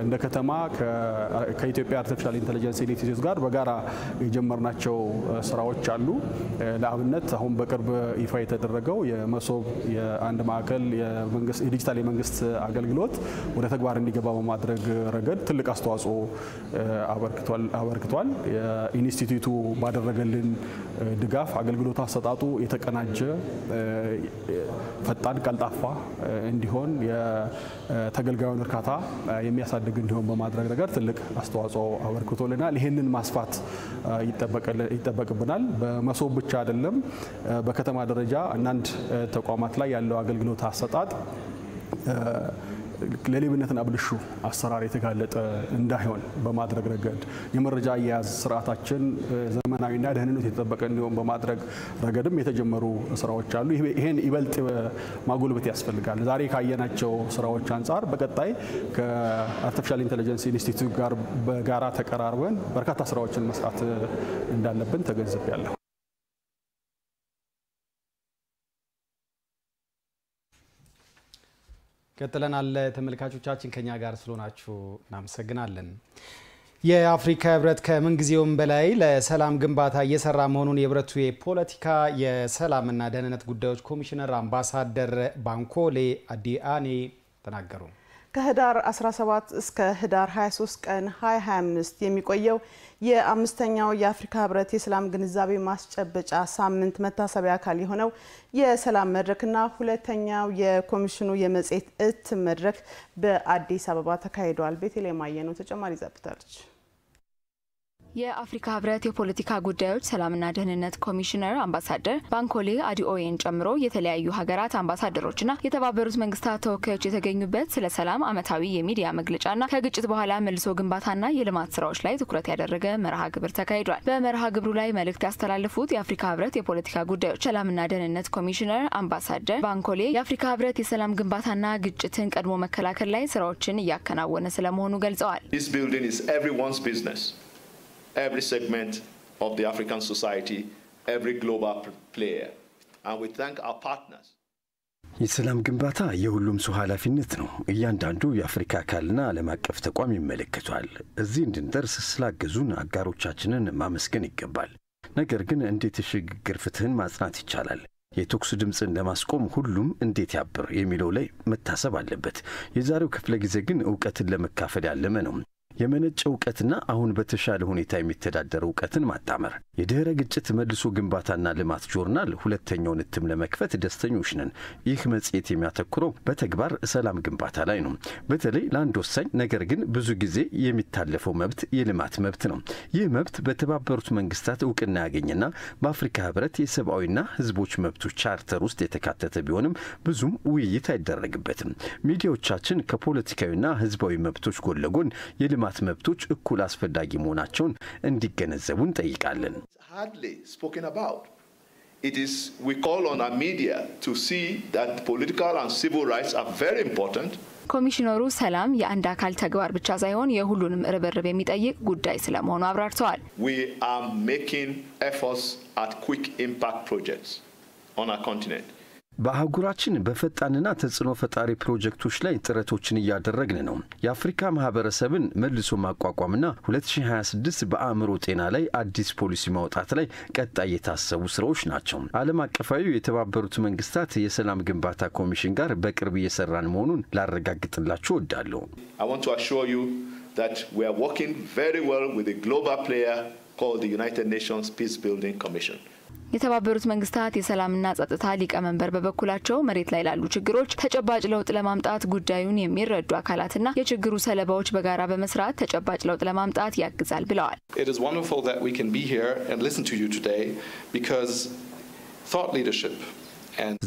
እንደ ከተማ ከኢትዮጵያ አርቲፊሻል ኢንተለጀንስ ኢንስቲትዩት ጋር በጋራ የጀመርናቸው ስራዎች አሉ። ለአብነት አሁን በቅርብ ይፋ የተደረገው የመሶብ የአንድ ማዕከል የዲጂታል የመንግስት አገልግሎት ወደ ተግባር እንዲገባ በማድረግ ረገድ ትልቅ አስተዋጽኦ አበርክቷል። የኢንስቲትዩቱ ባደረገልን ድጋፍ አገልግሎት አሰጣጡ የተቀናጀ ፈጣን፣ ቀልጣፋ እንዲሆን የተገልጋዩን እርካታ የሚያሳድግ እንዲሆን በማድረግ ረገድ ትልቅ አስተዋጽኦ አበርክቶልናል። ይህንን ማስፋት ይጠበቅብናል። በመሶብ ብቻ አይደለም፣ በከተማ ደረጃ አንዳንድ ተቋማት ላይ ያለው አገልግሎት አሰጣጥ ለሌብነትና ብልሹ አሰራር የተጋለጠ እንዳይሆን በማድረግ ረገድ የመረጃ አያያዝ ስርዓታችን ዘመናዊና ደህንነቱ የተጠበቀ እንዲሆን በማድረግ ረገድም የተጀመሩ ስራዎች አሉ። ይሄን ይበልጥ ማጎልበት ያስፈልጋል። ዛሬ ካየናቸው ስራዎች አንጻር በቀጣይ ከአርቲፊሻል ኢንተለጀንስ ኢንስቲትዩት ጋር በጋራ ተቀራርበን በርካታ ስራዎችን መስራት እንዳለብን ተገንዝቤያለሁ። ቀጥለናል። ተመልካቾቻችን ከኛ ጋር ስለሆናችሁ እናመሰግናለን። የአፍሪካ ህብረት ከምንጊዜውም በላይ ለሰላም ግንባታ እየሰራ መሆኑን የህብረቱ የፖለቲካ የሰላምና ደህንነት ጉዳዮች ኮሚሽነር አምባሳደር ባንኮሌ አዲአኔ ተናገሩ። ከህዳር 17 እስከ ህዳር 23 ቀን 2025 የሚቆየው የአምስተኛው የአፍሪካ ህብረት የሰላም ግንዛቤ ማስጨበጫ ሳምንት መታሰቢያ አካል የሆነው የሰላም መድረክና ሁለተኛው የኮሚሽኑ የመጽሔት እትም መድረክ በአዲስ አበባ ተካሂዷል። ቤተልሔም አየነው ተጨማሪ ዘብታለች። የአፍሪካ ህብረት የፖለቲካ ጉዳዮች ሰላምና ደህንነት ኮሚሽነር አምባሳደር ባንኮሌ አዲኦዬን ጨምሮ የተለያዩ ሀገራት አምባሳደሮችና የተባበሩት መንግስታት ተወካዮች የተገኙበት ስለ ሰላም ዓመታዊ የሚዲያ መግለጫና ከግጭት በኋላ መልሶ ግንባታና የልማት ስራዎች ላይ ትኩረት ያደረገ መርሃ ግብር ተካሂዷል። በመርሃ ግብሩ ላይ መልእክት ያስተላለፉት የአፍሪካ ህብረት የፖለቲካ ጉዳዮች ሰላምና ደህንነት ኮሚሽነር አምባሳደር ባንኮሌ የአፍሪካ ህብረት የሰላም ግንባታና ግጭትን ቀድሞ መከላከል ላይ ስራዎችን እያከናወነ ስለመሆኑ ገልጸዋል። Every segment of the African society, every global player. And we thank our partners. የሰላም ግንባታ የሁሉም ሰው ኃላፊነት ነው። እያንዳንዱ የአፍሪካ አካልና ዓለም አቀፍ ተቋም ይመለከቷል። እዚህ እንድንደርስ ስላገዙን አጋሮቻችንን ማመስገን ይገባል። ነገር ግን እንዴት የሽግግር ፍትህን ማጽናት ይቻላል? የተኩስ ድምጽን ለማስቆም ሁሉም እንዴት ያብር የሚለው ላይ መታሰብ አለበት። የዛሬው ክፍለ ጊዜ ግን ዕውቀትን ለመካፈል ያለመ ነው። የመነጨ ዕውቀትና አሁን በተሻለ ሁኔታ የሚተዳደር ዕውቀትን ማጣመር። የድህረ ግጭት መልሶ ግንባታና ልማት ጆርናል ሁለተኛውን እትም ለመክፈት ደስተኞች ነን። ይህ መጽሔት የሚያተኩረው በተግባር ሰላም ግንባታ ላይ ነው። በተለይ ለአንድ ወሳኝ ነገር ግን ብዙ ጊዜ የሚታለፈው መብት የልማት መብት ነው። ይህ መብት በተባበሩት መንግስታት ዕውቅና ያገኘና በአፍሪካ ህብረት የሰብአዊና ህዝቦች መብቶች ቻርተር ውስጥ የተካተተ ቢሆንም ብዙም ውይይት አይደረግበትም። ሚዲያዎቻችን ከፖለቲካዊና ህዝባዊ መብቶች ጎን ለጎን የልማት የልማት መብቶች እኩል አስፈላጊ መሆናቸውን እንዲገነዘቡ እንጠይቃለን። It is, we call on our media to see that political and civil rights are very important. ኮሚሽነሩ ሰላም የአንድ አካል ተግባር ብቻ ሳይሆን የሁሉንም ርብርብ የሚጠይቅ ጉዳይ ስለመሆኑ አብራርተዋል። We are making efforts at quick impact projects on our continent. በአህጉራችን በፈጣንና ተጽዕኖ ፈጣሪ ፕሮጀክቶች ላይ ጥረቶችን እያደረግን ነው። የአፍሪካ ማህበረሰብን መልሶ ማቋቋምና 2026 በአእምሮ ጤና ላይ አዲስ ፖሊሲ ማውጣት ላይ ቀጣይ የታሰቡ ስራዎች ናቸው። ዓለም አቀፋዊ የተባበሩት መንግስታት የሰላም ግንባታ ኮሚሽን ጋር በቅርብ እየሰራን መሆኑን ላረጋግጥላችሁ እወዳለሁ። I want to assure you that we are working very well with a global player called the United Nations Peace Building Commission. የተባበሩት መንግስታት የሰላምና ጸጥታ ሊቀመንበር በበኩላቸው መሬት ላይ ላሉ ችግሮች ተጨባጭ ለውጥ ለማምጣት ጉዳዩን የሚረዱ አካላትና የችግሩ ሰለባዎች በጋራ በመስራት ተጨባጭ ለውጥ ለማምጣት ያግዛል ብለዋል። It is wonderful that we can be here and listen to you today because thought leadership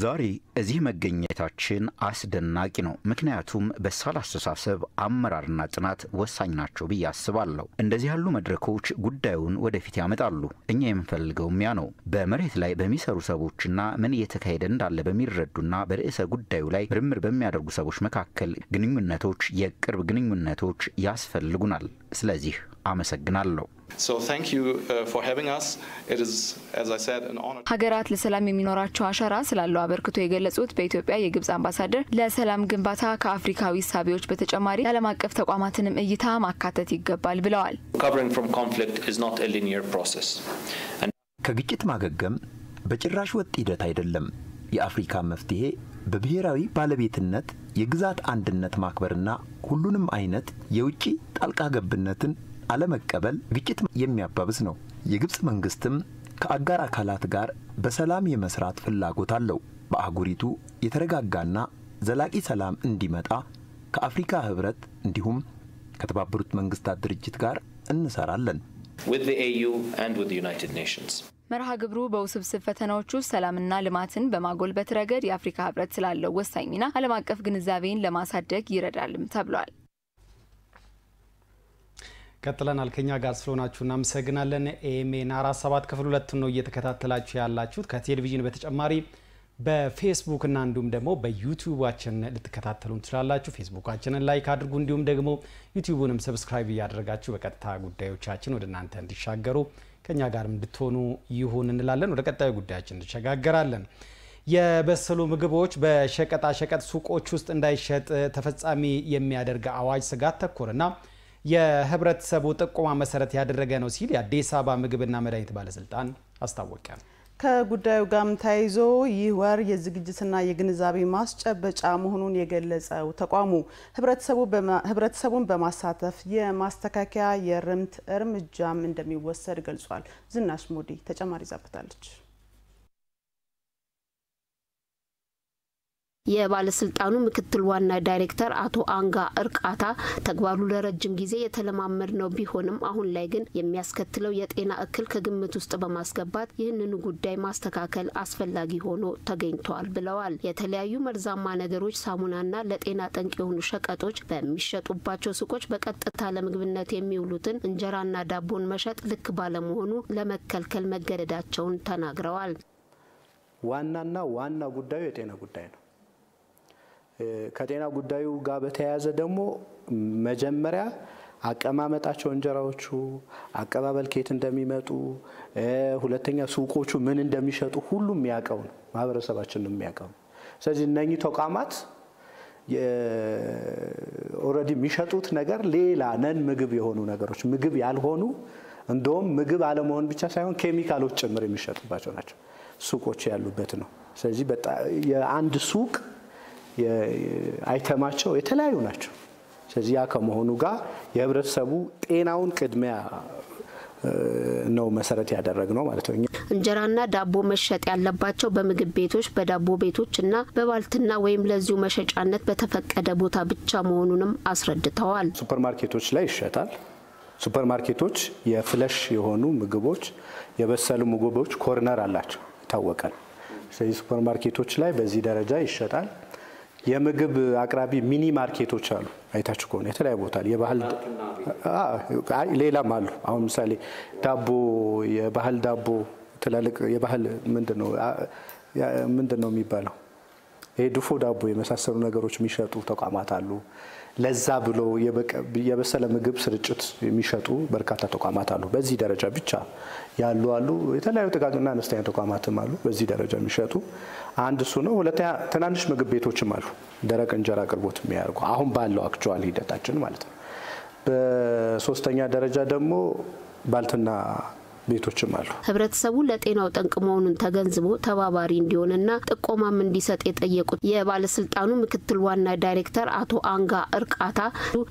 ዛሬ እዚህ መገኘታችን አስደናቂ ነው። ምክንያቱም በሳል አስተሳሰብ፣ አመራርና ጥናት ወሳኝ ናቸው ብዬ አስባለሁ። እንደዚህ ያሉ መድረኮች ጉዳዩን ወደፊት ያመጣሉ። እኛ የምንፈልገውም ያ ነው። በመሬት ላይ በሚሰሩ ሰዎችና ምን እየተካሄደ እንዳለ በሚረዱና በርዕሰ ጉዳዩ ላይ ምርምር በሚያደርጉ ሰዎች መካከል ግንኙነቶች፣ የቅርብ ግንኙነቶች ያስፈልጉናል። ስለዚህ አመሰግናለሁ። So thank you for having us. It is, as I said, an honor. ሀገራት ለሰላም የሚኖራቸው አሻራ ስላለው አበርክቶ የገለጹት በኢትዮጵያ የግብጽ አምባሳደር ለሰላም ግንባታ ከአፍሪካዊ ሳቢዎች በተጨማሪ ዓለም አቀፍ ተቋማትንም እይታ ማካተት ይገባል ብለዋል። Recovering from conflict is not a linear process. ከግጭት ማገገም በጭራሽ ወጥ ሂደት አይደለም። የአፍሪካ መፍትሄ በብሔራዊ ባለቤትነት የግዛት አንድነት ማክበርና ሁሉንም አይነት የውጪ ጣልቃ ገብነትን አለመቀበል ግጭት የሚያባብስ ነው። የግብጽ መንግስትም ከአጋር አካላት ጋር በሰላም የመስራት ፍላጎት አለው። በአህጉሪቱ የተረጋጋና ዘላቂ ሰላም እንዲመጣ ከአፍሪካ ህብረት እንዲሁም ከተባበሩት መንግስታት ድርጅት ጋር እንሰራለን። With the AU and with the United Nations. መርሃ ግብሩ በውስብስብ ፈተናዎች ውስጥ ሰላምና ልማትን በማጎልበት ረገድ የአፍሪካ ህብረት ስላለው ወሳኝ ሚና ዓለም አቀፍ ግንዛቤን ለማሳደግ ይረዳልም ተብሏል። ቀጥለናል። ከኛ ጋር ስለሆናችሁ እናመሰግናለን። ኤኤምኤን 47 ክፍል 2 ነው እየተከታተላችሁ ያላችሁት። ከቴሌቪዥን በተጨማሪ በፌስቡክ እና እንዲሁም ደግሞ በዩቲዩባችን ልትከታተሉን ትችላላችሁ። ፌስቡካችንን ላይክ አድርጉ፣ እንዲሁም ደግሞ ዩቲዩቡንም ሰብስክራይብ እያደረጋችሁ በቀጥታ ጉዳዮቻችን ወደ እናንተ እንዲሻገሩ ከኛ ጋር እንድትሆኑ ይሁን እንላለን። ወደ ቀጣዩ ጉዳያችን እንሸጋገራለን። የበሰሉ ምግቦች በሸቀጣ ሸቀጥ ሱቆች ውስጥ እንዳይሸጥ ተፈጻሚ የሚያደርግ አዋጅ ስጋት ተኮርና የህብረተሰቡ ጥቆማ መሰረት ያደረገ ነው ሲል የአዲስ አበባ ምግብና መድኃኒት ባለስልጣን አስታወቀ። ከጉዳዩ ጋርም ተያይዞ ይህ ወር የዝግጅትና የግንዛቤ ማስጨበጫ መሆኑን የገለጸው ተቋሙ ህብረተሰቡን በማሳተፍ የማስተካከያ የርምት እርምጃም እንደሚወሰድ ገልጿል። ዝናሽ ሞዲ ተጨማሪ ዛብታለች። የባለስልጣኑ ምክትል ዋና ዳይሬክተር አቶ አንጋ እርቃታ ተግባሩ ለረጅም ጊዜ የተለማመድ ነው ቢሆንም አሁን ላይ ግን የሚያስከትለው የጤና እክል ከግምት ውስጥ በማስገባት ይህንን ጉዳይ ማስተካከል አስፈላጊ ሆኖ ተገኝቷል ብለዋል። የተለያዩ መርዛማ ነገሮች፣ ሳሙናና ለጤና ጠንቅ የሆኑ ሸቀጦች በሚሸጡባቸው ሱቆች በቀጥታ ለምግብነት የሚውሉትን እንጀራና ዳቦን መሸጥ ልክ ባለመሆኑ ለመከልከል መገደዳቸውን ተናግረዋል። ዋና ጉዳዩ የጤና ጉዳይ ነው። ከጤና ጉዳዩ ጋር በተያያዘ ደግሞ መጀመሪያ አቀማመጣቸው እንጀራዎቹ አቀባበል ከየት እንደሚመጡ፣ ሁለተኛ ሱቆቹ ምን እንደሚሸጡ ሁሉም የሚያውቀው ነው፣ ማህበረሰባችን ነው የሚያውቀው። ስለዚህ እነኚህ ተቋማት ኦሬዲ የሚሸጡት ነገር ሌላ ነን ምግብ የሆኑ ነገሮች፣ ምግብ ያልሆኑ እንደውም ምግብ አለመሆን ብቻ ሳይሆን ኬሚካሎች ጭምር የሚሸጡባቸው ናቸው ሱቆች ያሉበት ነው። ስለዚህ የአንድ ሱቅ አይተማቸው የተለያዩ ናቸው። ስለዚህ ያ ከመሆኑ ጋር የህብረተሰቡ ጤናውን ቅድሚያ ነው መሰረት ያደረግነው ማለት ነው። እንጀራና ዳቦ መሸጥ ያለባቸው በምግብ ቤቶች፣ በዳቦ ቤቶችና በባልትና ወይም ለዚሁ መሸጫነት በተፈቀደ ቦታ ብቻ መሆኑንም አስረድተዋል። ሱፐርማርኬቶች ላይ ይሸጣል። ሱፐርማርኬቶች የፍለሽ የሆኑ ምግቦች፣ የበሰሉ ምግቦች ኮርነር አላቸው፣ ይታወቃል። ስለዚህ ሱፐርማርኬቶች ላይ በዚህ ደረጃ ይሸጣል። የምግብ አቅራቢ ሚኒ ማርኬቶች አሉ። አይታችሁ ከሆነ የተለያዩ ቦታ የባህል ሌላም አሉ። አሁን ምሳሌ ዳቦ የባህል ዳቦ ትላልቅ የባህል ምንድነው የሚባለው ድፎ ዳቦ የመሳሰሉ ነገሮች የሚሸጡ ተቋማት አሉ። ለዛ ብሎ የበሰለ ምግብ ስርጭት የሚሸጡ በርካታ ተቋማት አሉ። በዚህ ደረጃ ብቻ ያሉ አሉ። የተለያዩ ጥቃቅንና አነስተኛ ተቋማትም አሉ በዚህ ደረጃ የሚሸጡ። አንድ እሱ ነው። ሁለተኛ ትናንሽ ምግብ ቤቶችም አሉ ደረቅ እንጀራ አቅርቦት የሚያደርጉ አሁን ባለው አክቹዋል ሂደታችን ማለት ነው። በሶስተኛ ደረጃ ደግሞ ባልትና ቤቶችም አሉ። ህብረተሰቡ ለጤናው ጠንቅ መሆኑን ተገንዝቦ ተባባሪ እንዲሆንና ጥቆማም እንዲሰጥ የጠየቁት የባለስልጣኑ ምክትል ዋና ዳይሬክተር አቶ አንጋ እርቃታ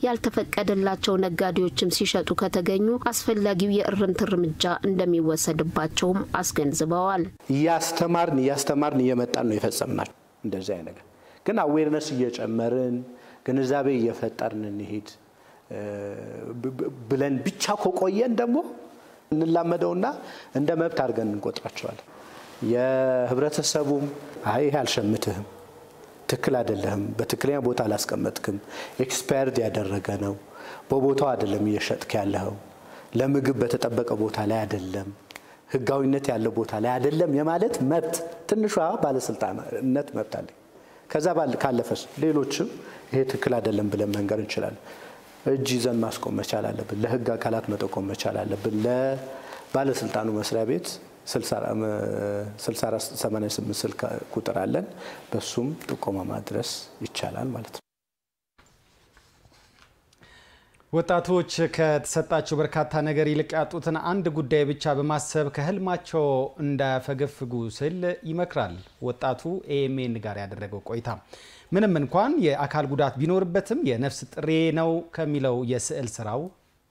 ያልተፈቀደላቸው ነጋዴዎችም ሲሸጡ ከተገኙ አስፈላጊው የእርምት እርምጃ እንደሚወሰድባቸውም አስገንዝበዋል። እያስተማርን እየመጣን ነው የፈጸምናል። እንደዚህ አይነት ነገር ግን አዌርነስ እየጨመርን ግንዛቤ እየፈጠርን እንሄድ ብለን ብቻ ከቆየን ደግሞ እንላመደውና እንደ መብት አድርገን እንቆጥራቸዋለን። የህብረተሰቡም አይ አልሸምትህም፣ ትክክል አይደለም፣ በትክክለኛ ቦታ አላስቀመጥክም፣ ኤክስፓየርድ ያደረገ ነው፣ በቦታው አይደለም እየሸጥክ ያለው፣ ለምግብ በተጠበቀ ቦታ ላይ አይደለም፣ ህጋዊነት ያለው ቦታ ላይ አይደለም የማለት መብት ትንሿ ባለስልጣንነት መብት አለ። ከዛ ካለፈስ ሌሎችም ይሄ ትክክል አይደለም ብለን መንገር እንችላለን። እጅ ይዘን ማስቆም መቻል አለብን። ለህግ አካላት መጠቆም መቻል አለብን። ለባለስልጣኑ መስሪያ ቤት 6488 ስልክ ቁጥር አለን። በሱም ጥቆማ ማድረስ ይቻላል ማለት ነው። ወጣቶች ከተሰጣቸው በርካታ ነገር ይልቅ ያጡትን አንድ ጉዳይ ብቻ በማሰብ ከህልማቸው እንዳያፈገፍጉ ሲል ይመክራል ወጣቱ ኤኤምኤን ጋር ያደረገው ቆይታ። ምንም እንኳን የአካል ጉዳት ቢኖርበትም የነፍስ ጥሬ ነው ከሚለው የስዕል ስራው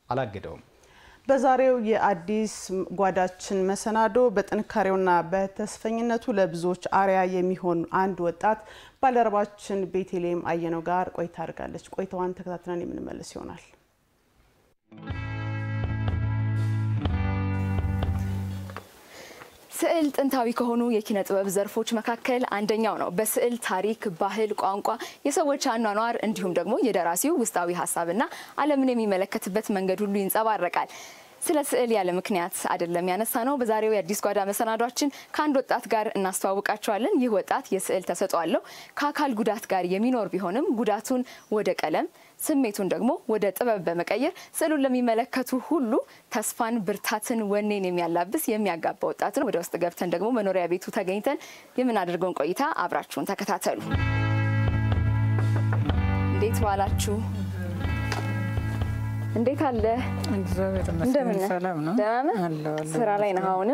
አላገደውም። በዛሬው የአዲስ ጓዳችን መሰናዶ በጥንካሬውና በተስፈኝነቱ ለብዙዎች አርያ የሚሆን አንድ ወጣት ባልደረባችን ቤተልሔም አየነው ጋር ቆይታ አድርጋለች። ቆይታዋን ተከታትለን የምንመለስ ይሆናል። ስዕል ጥንታዊ ከሆኑ የኪነ ጥበብ ዘርፎች መካከል አንደኛው ነው። በስዕል ታሪክ፣ ባህል፣ ቋንቋ፣ የሰዎች አኗኗር እንዲሁም ደግሞ የደራሲው ውስጣዊ ሀሳብና ዓለምን የሚመለከትበት መንገድ ሁሉ ይንጸባረቃል። ስለ ስዕል ያለ ምክንያት አይደለም ያነሳ ነው። በዛሬው የአዲስ ጓዳ መሰናዷችን ከአንድ ወጣት ጋር እናስተዋውቃቸዋለን። ይህ ወጣት የስዕል ተሰጥኦ አለው። ከአካል ጉዳት ጋር የሚኖር ቢሆንም ጉዳቱን ወደ ቀለም ስሜቱን ደግሞ ወደ ጥበብ በመቀየር ስዕሉን ለሚመለከቱ ሁሉ ተስፋን፣ ብርታትን፣ ወኔን የሚያላብስ የሚያጋባ ወጣት ነው። ወደ ውስጥ ገብተን ደግሞ መኖሪያ ቤቱ ተገኝተን የምናደርገውን ቆይታ አብራችሁን ተከታተሉ። እንዴት ዋላችሁ? እንዴት አለ? እንደምን ሰላም ነው? ስራ ላይ ነው አሁን?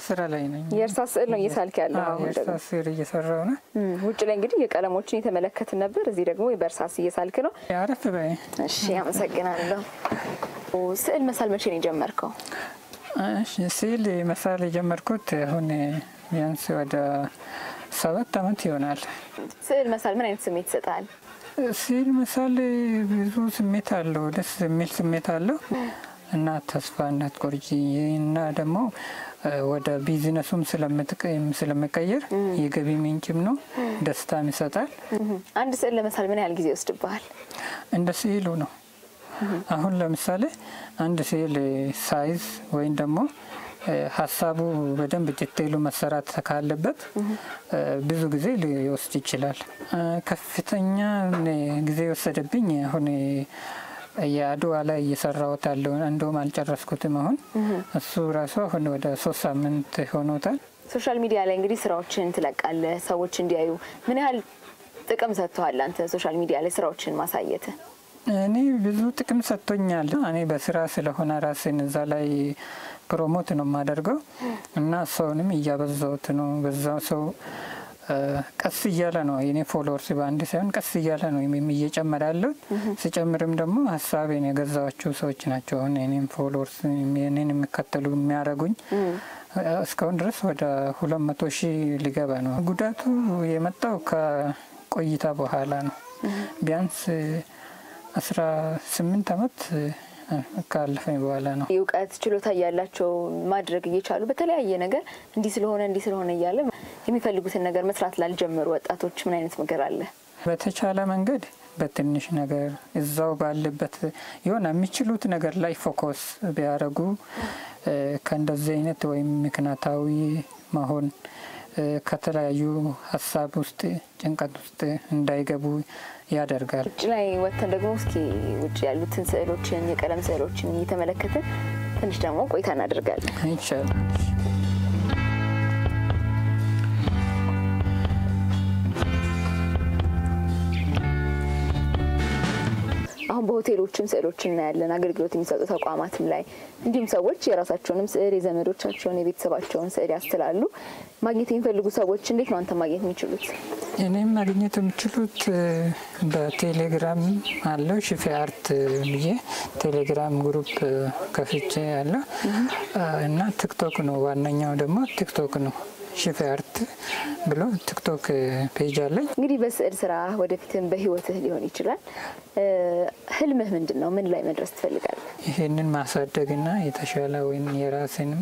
ስራ ላይ ነኝ። የእርሳስ ስዕል ነው እየሳልክ ያለው አሁን? የእርሳስ ስዕል እየሰራው ነው። ውጭ ላይ እንግዲህ የቀለሞችን የተመለከትን ነበር። እዚህ ደግሞ በእርሳስ እየሳልክ ነው። ያረፍ በይ። እሺ፣ አመሰግናለሁ። ስዕል መሳል መቼ ነው የጀመርከው? እሺ፣ ስዕል መሳል የጀመርኩት አሁን ቢያንስ ወደ 7 ዓመት ይሆናል። ስዕል መሳል ምን አይነት ስሜት ይሰጣል? ስዕል መሳል ብዙ ስሜት አለው፣ ደስ የሚል ስሜት አለው እና ተስፋ እንዳትቆርጪ እና ደግሞ ወደ ቢዝነሱም ስለመቀየር የገቢ ምንጭም ነው፣ ደስታም ይሰጣል። አንድ ስዕል ለመሳል ምን ያህል ጊዜ ይወስድብሃል? እንደ ስዕሉ ነው። አሁን ለምሳሌ አንድ ስዕል ሳይዝ ወይም ደግሞ ሀሳቡ በደንብ ዲቴይሉ መሰራት ካለበት ብዙ ጊዜ ሊወስድ ይችላል። ከፍተኛ ጊዜ ወሰደብኝ አሁን የአድዋ ላይ እየሰራሁት ያለው እንደውም አልጨረስኩትም። አሁን እሱ ራሱ አሁን ወደ 3 ሳምንት ሆኖታል። ሶሻል ሚዲያ ላይ እንግዲህ ስራዎችን ትለቃለህ ሰዎች እንዲያዩ። ምን ያህል ጥቅም ሰጥቷል አንተ ሶሻል ሚዲያ ላይ ስራዎችን ማሳየት? እኔ ብዙ ጥቅም ሰጥቶኛል። እኔ በስራ ስለሆነ ራሴን እዛ ላይ ፕሮሞት ነው የማደርገው እና ሰውንም እያበዛሁት ነው። በዛው ሰው ቀስ እያለ ነው የኔ ፎሎወርስ በአንድ ሳይሆን ቀስ እያለ ነው እየጨመረ ያለው። ሲጨምርም ደግሞ ሀሳቤን የገዛቸው ሰዎች ናቸው አሁን የኔን ፎሎወርስ የኔን የሚከተሉ የሚያደርጉኝ። እስካሁን ድረስ ወደ 200,000 ሊገባ ነው። ጉዳቱ የመጣው ከቆይታ በኋላ ነው። ቢያንስ 18 ዓመት ካለፈኝ በኋላ ነው። የእውቀት ችሎታ ያላቸው ማድረግ እየቻሉ በተለያየ ነገር እንዲህ ስለሆነ እያለ የሚፈልጉትን ነገር መስራት ላልጀመሩ ወጣቶች ምን አይነት ምክር አለ? በተቻለ መንገድ በትንሽ ነገር እዛው ባለበት የሆነ የሚችሉት ነገር ላይ ፎከስ ቢያደርጉ ከእንደዚህ አይነት ወይም ምክንያታዊ መሆን ከተለያዩ ሀሳብ ውስጥ ጭንቀት ውስጥ እንዳይገቡ ያደርጋል። ውጭ ላይ ወጥተን ደግሞ እስኪ ውጭ ያሉትን ስዕሎችን የቀለም ስዕሎችን እየተመለከትን ትንሽ ደግሞ ቆይታ እናደርጋለን። ይቻላል። አሁን በሆቴሎችም ስዕሎችን እናያለን፣ አገልግሎት የሚሰጡ ተቋማትም ላይ እንዲሁም ሰዎች የራሳቸውንም ስዕል የዘመዶቻቸውን የቤተሰባቸውን ስዕል ያስተላሉ። ማግኘት የሚፈልጉ ሰዎች እንዴት ነው አንተ ማግኘት የሚችሉት? እኔም ማግኘት የሚችሉት በቴሌግራም አለው ሽፌ አርት ብዬ ቴሌግራም ግሩፕ ከፍቼ ያለው እና ቲክቶክ ነው። ዋነኛው ደግሞ ቲክቶክ ነው። ሽፌ አርት ብሎ ቲክቶክ ፔጅ አለኝ። እንግዲህ በስዕል ስራ ወደፊትም በህይወትህ ሊሆን ይችላል። ህልምህ ምንድነው? ምን ላይ መድረስ ትፈልጋለህ? ይሄንን ማሳደግና የተሻለ ወይም የራስንም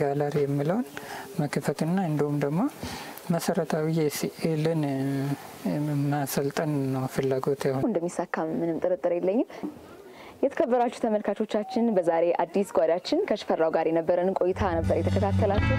ጋለሪ የምለውን መክፈትና እንዲሁም ደግሞ መሰረታዊ የስዕልን ማሰልጠን ነው ፍላጎት። እንደሚሳካ ምንም ጥርጥር የለኝም። የተከበራችሁ ተመልካቾቻችን በዛሬ አዲስ ጓዳችን ከሽፈራው ጋር የነበረን ቆይታ ነበር የተከታተላችሁ።